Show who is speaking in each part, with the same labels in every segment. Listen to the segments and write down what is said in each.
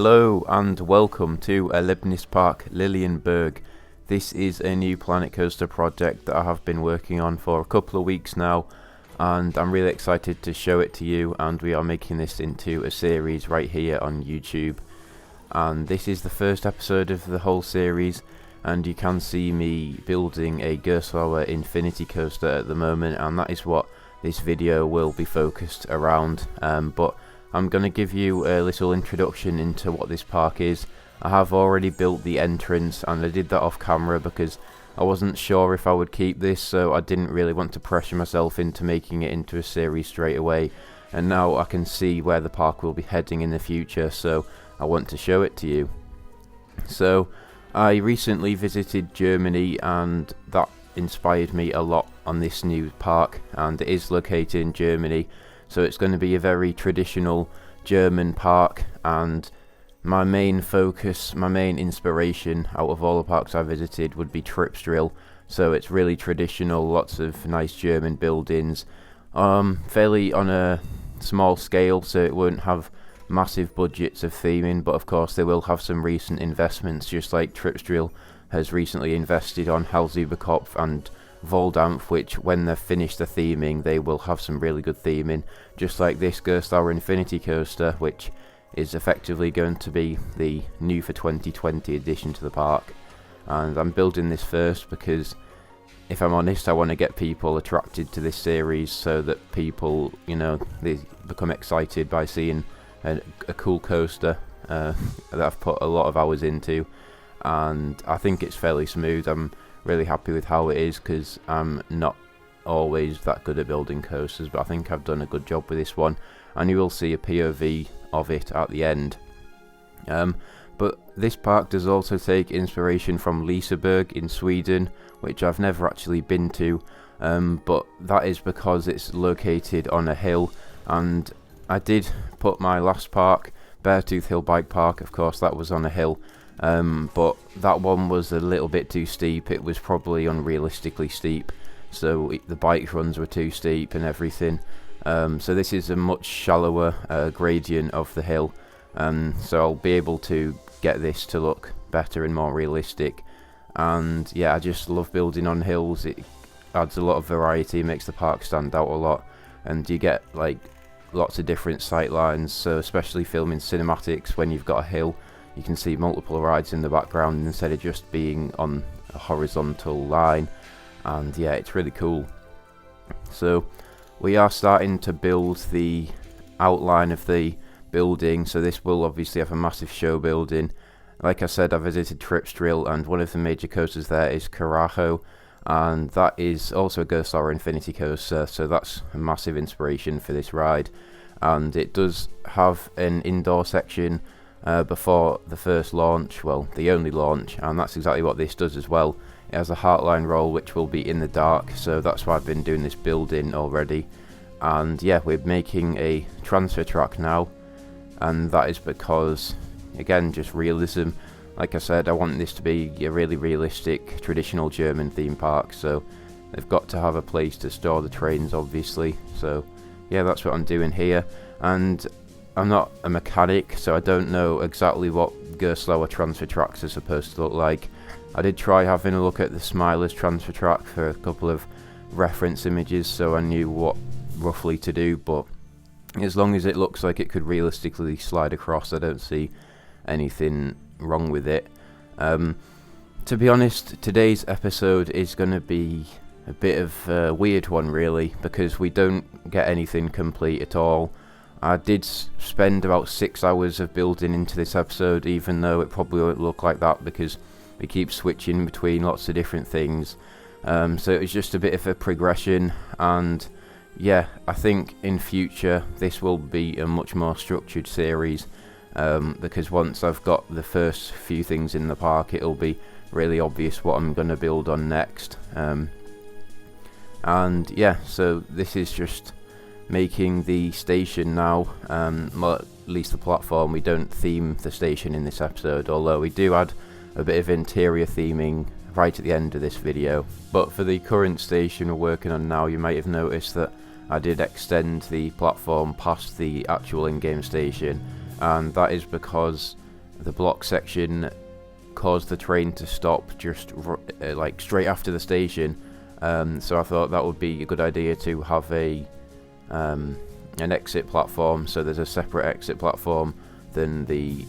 Speaker 1: Hello and welcome to Erlebnispark Lilienburg. This is a new Planet Coaster project that I have been working on for a couple of weeks now, and I'm really excited to show it to you, and we are making this into a series right here on YouTube. And this is the first episode of the whole series, and you can see me building a Gerstlauer infinity coaster at the moment, and that is what this video will be focused around. But I'm going to give you a little introduction into what this park is. I have already built the entrance, and I did that off camera because I wasn't sure if I would keep this, so I didn't really want to pressure myself into making it into a series straight away. And now I can see where the park will be heading in the future, so I want to show it to you. So I recently visited Germany, and that inspired me a lot on this new park, and it is located in Germany. So it's going to be a very traditional German park, and my main focus, my main inspiration out of all the parks I visited would be Tripsdrill. So it's really traditional, lots of nice German buildings, fairly on a small scale, so it won't have massive budgets of theming, but of course they will have some recent investments, just like Tripsdrill has recently invested on Halsüberkopf and Voldampf, which when they've finished the theming they will have some really good theming, just like this Gerstlauer Infinity Coaster, which is effectively going to be the new for 2020 addition to the park. And I'm building this first because, if I'm honest, I want to get people attracted to this series so that people, you know, they become excited by seeing a cool coaster that I've put a lot of hours into, and I think it's fairly smooth. I'm really happy with how it is because I'm not always that good at building coasters, but I think I've done a good job with this one, and you will see a POV of it at the end. But this park does also take inspiration from Liseberg in Sweden, which I've never actually been to, but that is because it's located on a hill, and I did put my last park, Beartooth Hill Bike Park, of course that was on a hill, but that one was a little bit too steep. It was probably unrealistically steep, so the bike runs were too steep and everything. So this is a much shallower gradient of the hill, so I'll be able to get this to look better and more realistic. And yeah, I just love building on hills. It adds a lot of variety, makes the park stand out a lot, and you get like lots of different sight lines, so especially filming cinematics when you've got a hill, you can see multiple rides in the background instead of just being on a horizontal line. And yeah, it's really cool. So we are starting to build the outline of the building, so this will obviously have a massive show building. Like I said, I visited Tripsdrill, and one of the major coasters there is Carajo, and that is also a Gerstlauer Infinity Coaster, so that's a massive inspiration for this ride. And it does have an indoor section before the first launch, well, the only launch, and that's exactly what this does as well. It has a heartline roll which will be in the dark, so that's why I've been doing this building already. And yeah, we're making a transfer track now, and that is because, again, just realism. Like I said, I want this to be a really realistic traditional German theme park, so they've got to have a place to store the trains, obviously. So yeah, that's what I'm doing here, and I'm not a mechanic, so I don't know exactly what Gerstlauer transfer tracks are supposed to look like. I did try having a look at the Smilers transfer track for a couple of reference images, so I knew what roughly to do, but as long as it looks like it could realistically slide across, I don't see anything wrong with it. To be honest, today's episode is going to be a bit of a weird one really, because we don't get anything complete at all. I did spend about 6 hours of building into this episode, even though it probably won't look like that because we keep switching between lots of different things. So it was just a bit of a progression, and yeah, I think in future this will be a much more structured series, because once I've got the first few things in the park, it'll be really obvious what I'm going to build on next. And yeah, so this is just making the station now, well, at least the platform. We don't theme the station in this episode, although we do add a bit of interior theming right at the end of this video. But for the current station we're working on now, you might have noticed that I did extend the platform past the actual in-game station, and that is because the block section caused the train to stop just like straight after the station. So I thought that would be a good idea to have an exit platform, so there's a separate exit platform than the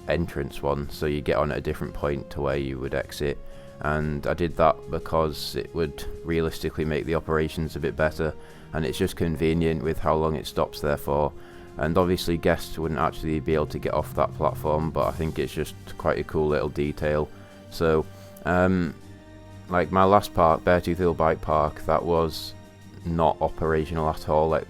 Speaker 1: entrance one, so you get on at a different point to where you would exit. And I did that because it would realistically make the operations a bit better, and it's just convenient with how long it stops there for. And obviously guests wouldn't actually be able to get off that platform, but I think it's just quite a cool little detail. So like my last park, Beartooth Hill Bike Park, that was not operational at all. Like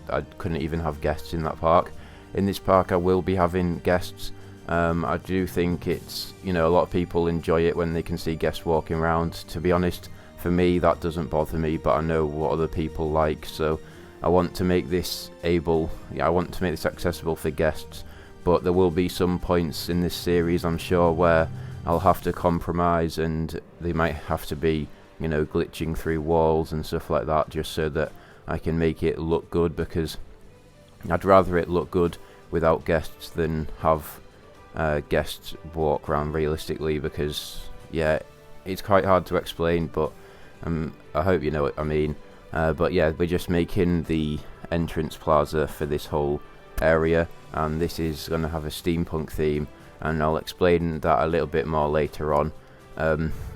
Speaker 1: I couldn't even have guests in that park. In this park I will be having guests. I do think it's, a lot of people enjoy it when they can see guests walking around. To be honest, for me that doesn't bother me, but I know what other people like, so I want to make this accessible for guests. But there will be some points in this series, I'm sure, where I'll have to compromise, and they might have to be, glitching through walls and stuff like that, just so that I can make it look good, because I'd rather it look good without guests than have guests walk around realistically, because it's quite hard to explain, but I hope you know what I mean. But yeah, we're just making the entrance plaza for this whole area, and this is going to have a steampunk theme, and I'll explain that a little bit more later on.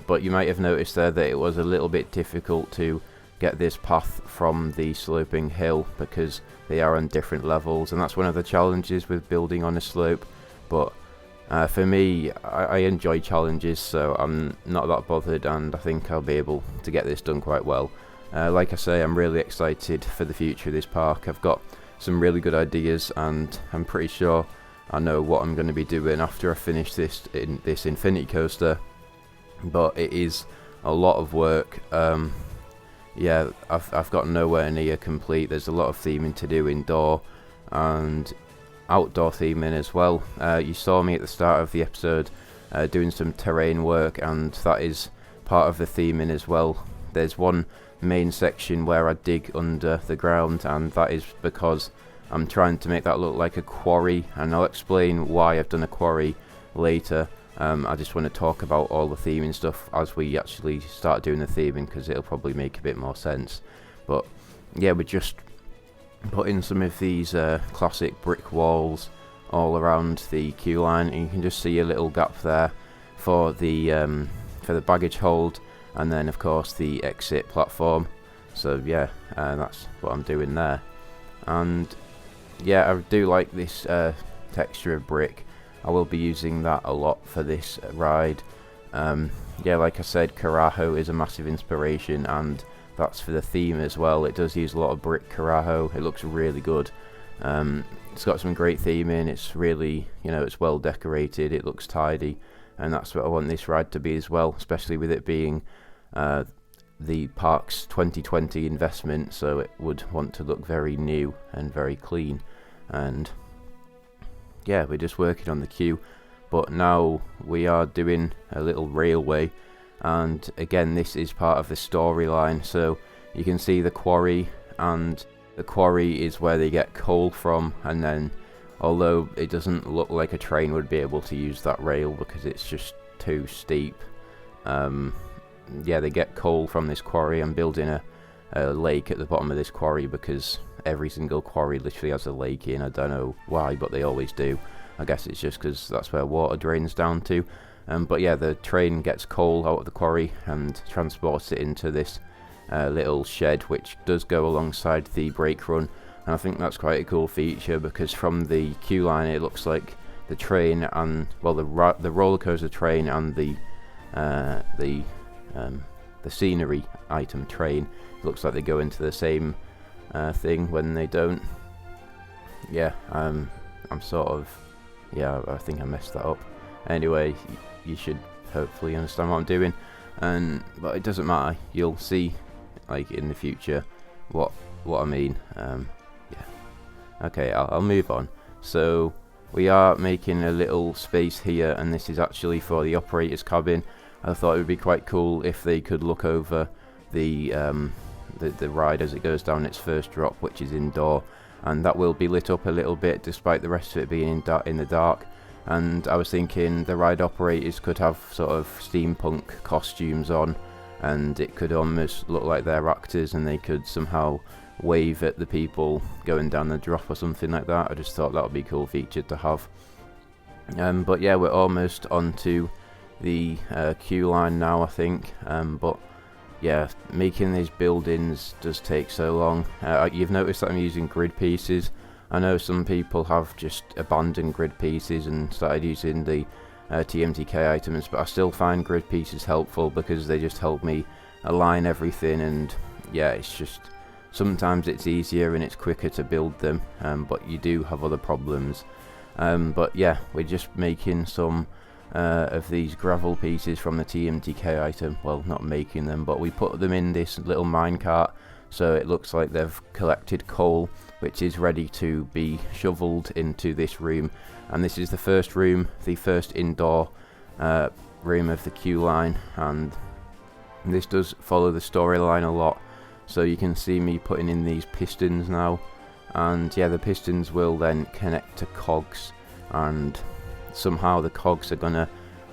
Speaker 1: But you might have noticed there that it was a little bit difficult to get this path from the sloping hill, because they are on different levels, and that's one of the challenges with building on a slope. But for me, I enjoy challenges, so I'm not that bothered, and I think I'll be able to get this done quite well. Like I say, I'm really excited for the future of this park. I've got some really good ideas, and I'm pretty sure I know what I'm going to be doing after I finish this Infinity Coaster. But it is a lot of work. I've got nowhere near complete. There's a lot of theming to do indoor and outdoor theming as well. You saw me at the start of the episode doing some terrain work, and that is part of the theming as well. There's one main section where I dig under the ground, and that is because I'm trying to make that look like a quarry, and I'll explain why I've done a quarry later. I just want to talk about all the theming stuff as we actually start doing the theming, because it'll probably make a bit more sense. But yeah, we're just putting some of these classic brick walls all around the queue line, and you can just see a little gap there for the baggage hold, and then of course the exit platform. So yeah, that's what I'm doing there. And yeah, I do like this texture of brick. I will be using that a lot for this ride. Yeah, like I said, Carajo is a massive inspiration, and that's for the theme as well. It does use a lot of brick Carajo. It looks really good. It's got some great theming. It's really, it's well decorated. It looks tidy, and that's what I want this ride to be as well, especially with it being the park's 2020 investment, so it would want to look very new and very clean. And yeah, we're just working on the queue, but now we are doing a little railway, and again this is part of the storyline. So you can see the quarry, and the quarry is where they get coal from, and then although it doesn't look like a train would be able to use that rail because it's just too steep, yeah, they get coal from this quarry. I'm building a lake at the bottom of this quarry because every single quarry literally has a lake in. I don't know why, but they always do. I guess it's just because that's where water drains down to. But yeah, the train gets coal out of the quarry and transports it into this little shed, which does go alongside the brake run. And I think that's quite a cool feature, because from the queue line it looks like the train and, well, the roller coaster train and the scenery item train, it looks like they go into the same thing when they don't. Yeah, I'm sort of, yeah, I think I messed that up. Anyway, you should hopefully understand what I'm doing, but it doesn't matter. You'll see, like, in the future what I mean. Yeah. Okay, I'll move on. So we are making a little space here, and this is actually for the operator's cabin. I thought it would be quite cool if they could look over the ride as it goes down its first drop, which is indoor, and that will be lit up a little bit despite the rest of it being in the dark. and I was thinking the ride operators could have sort of steampunk costumes on, and it could almost look like they're actors and they could somehow wave at the people going down the drop or something like that. I just thought that would be a cool feature to have. But yeah, we're almost onto the queue line now, I think. But yeah, making these buildings does take so long. You've noticed that I'm using grid pieces. I know some people have just abandoned grid pieces and started using the TMTK items, but I still find grid pieces helpful because they just help me align everything, and yeah, it's just sometimes it's easier and it's quicker to build them, but you do have other problems. But yeah, we're just making some of these gravel pieces from the TMTK item. Well, not making them, but we put them in this little minecart, so it looks like they've collected coal, which is ready to be shoveled into this room. And this is the first room, the first indoor room of the queue line, and this does follow the storyline a lot. So you can see me putting in these pistons now, and yeah, the pistons will then connect to cogs, and somehow the cogs are gonna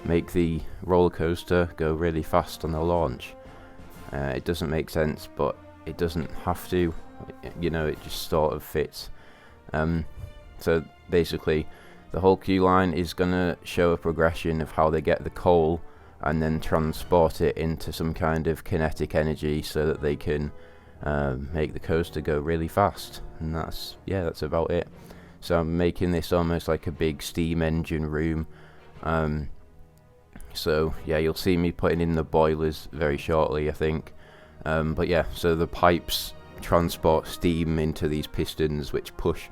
Speaker 1: make the roller coaster go really fast on the launch. It doesn't make sense, but it doesn't have to, you know, it just sort of fits. So basically the whole queue line is gonna show a progression of how they get the coal and then transport it into some kind of kinetic energy so that they can make the coaster go really fast. And that's about it. So I'm making this almost like a big steam engine room. So yeah, you'll see me putting in the boilers very shortly, I think. But yeah, so the pipes transport steam into these pistons, which push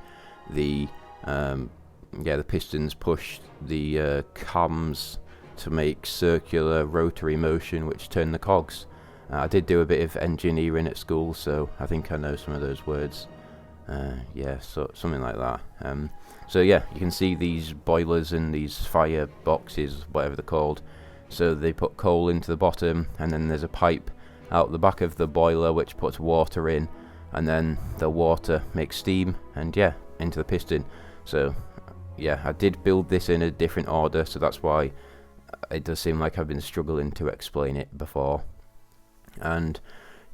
Speaker 1: the the pistons push the cams to make circular rotary motion, which turn the cogs. I did do a bit of engineering at school, so I think I know some of those words. Yeah, so something like that. So yeah, you can see these boilers and these fire boxes, whatever they're called. So they put coal into the bottom, and then there's a pipe out the back of the boiler which puts water in, and then the water makes steam, and yeah, into the piston. So yeah, I did build this in a different order, so that's why it does seem like I've been struggling to explain it before. And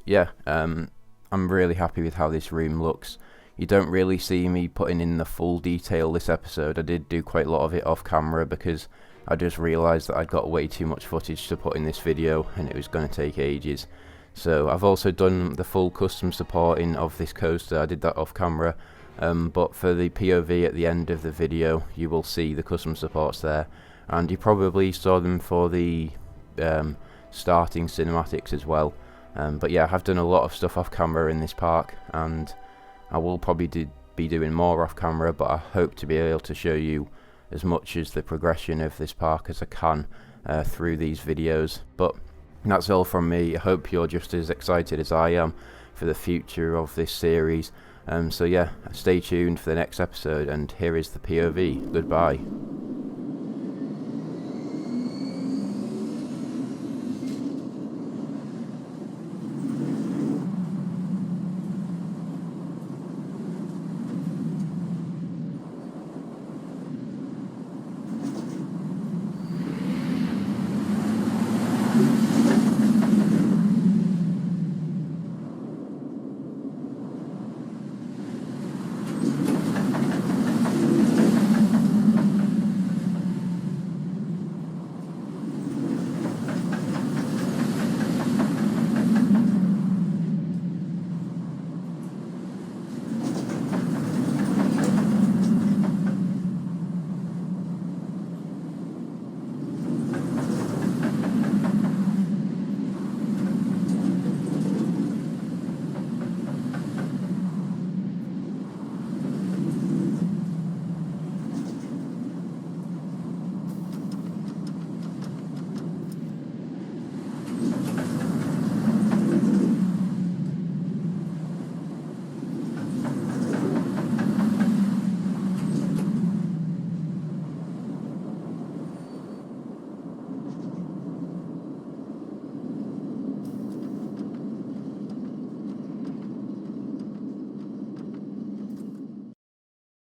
Speaker 1: yeah, I'm really happy with how this room looks. You don't really see me putting in the full detail this episode. I did do quite a lot of it off camera because I just realised that I'd got way too much footage to put in this video and it was going to take ages. So I've also done the full custom supporting of this coaster. I did that off camera, but for the POV at the end of the video you will see the custom supports there, and you probably saw them for the starting cinematics as well. But yeah, I have done a lot of stuff off camera in this park, and I will probably be doing more off camera, but I hope to be able to show you as much as the progression of this park as I can through these videos. But that's all from me. I hope you're just as excited as I am for the future of this series. So yeah, stay tuned for the next episode, and here is the POV. Goodbye.